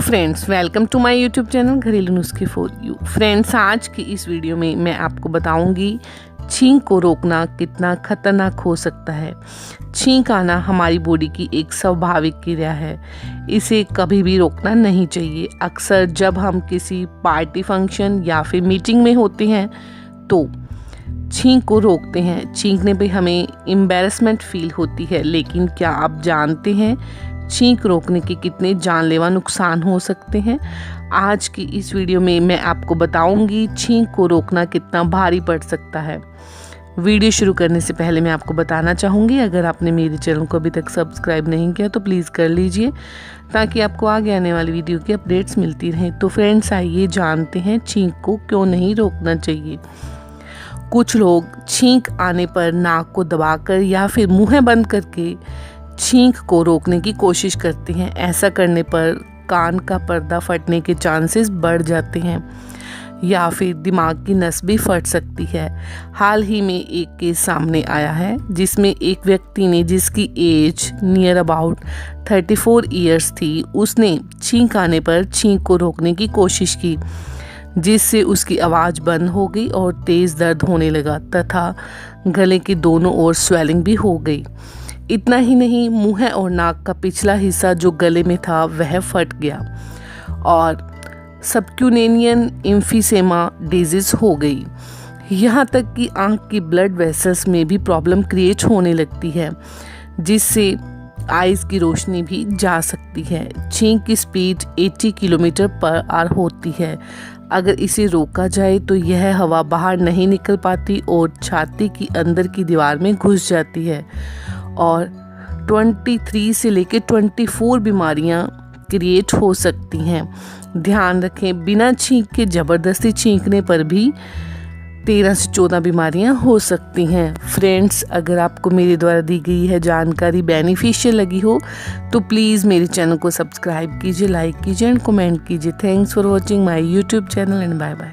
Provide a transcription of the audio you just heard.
Friends, welcome to my YouTube channel घरेलू नुस्खे for you. Friends, आज की इस वीडियो में मैं आपको बताऊंगी छींक को रोकना कितना खतरनाक हो सकता है। छींक आना हमारी बॉडी की एक स्वाभाविक क्रिया है, इसे कभी भी रोकना नहीं चाहिए। अक्सर जब हम किसी पार्टी, फंक्शन या फिर मीटिंग में होते हैं तो छींक को रोकते हैं। छींकने पे हमें एम्बैरेसमेंट फील होती है, लेकिन क्या आप जानते हैं छींक रोकने के कितने जानलेवा नुकसान हो सकते हैं? आज की इस वीडियो में मैं आपको बताऊंगी छींक को रोकना कितना भारी पड़ सकता है। वीडियो शुरू करने से पहले मैं आपको बताना चाहूँगी, अगर आपने मेरे चैनल को अभी तक सब्सक्राइब नहीं किया तो प्लीज़ कर लीजिए, ताकि आपको आगे आने वाली वीडियो की अपडेट्स मिलती रहें। तो फ्रेंड्स, आइए जानते हैं छींक को क्यों नहीं रोकना चाहिए। कुछ लोग छींक आने पर नाक को दबाकर या फिर मुँह बंद करके छींक को रोकने की कोशिश करते हैं। ऐसा करने पर कान का पर्दा फटने के चांसेस बढ़ जाते हैं या फिर दिमाग की नस भी फट सकती है। हाल ही में एक केस सामने आया है जिसमें एक व्यक्ति ने, जिसकी एज नियर अबाउट 34 ईयर्स थी, उसने छींक आने पर छींक को रोकने की कोशिश की, जिससे उसकी आवाज़ बंद हो गई और तेज़ दर्द होने लगा तथा गले के दोनों ओर स्वेलिंग भी हो गई। इतना ही नहीं, मुंह और नाक का पिछला हिस्सा जो गले में था वह फट गया और सबक्यूटेनियन एम्फीसेमा डिजीज हो गई। यहाँ तक कि आँख की ब्लड वेसल्स में भी प्रॉब्लम क्रिएट होने लगती है, जिससे आइज़ की रोशनी भी जा सकती है। छींक की स्पीड 80 किलोमीटर पर आवर होती है। अगर इसे रोका जाए तो यह हवा बाहर नहीं निकल पाती और छाती की अंदर की दीवार में घुस जाती है और 23 से लेकर 24 बीमारियां क्रिएट हो सकती हैं। ध्यान रखें, बिना छींक के ज़बरदस्ती छींकने पर भी 13 से 14 बीमारियां हो सकती हैं। फ्रेंड्स, अगर आपको मेरे द्वारा दी गई है जानकारी बेनिफिशियल लगी हो तो प्लीज़ मेरे चैनल को सब्सक्राइब कीजिए, लाइक कीजिए एंड कमेंट कीजिए। Thanks for watching my YouTube channel and bye bye.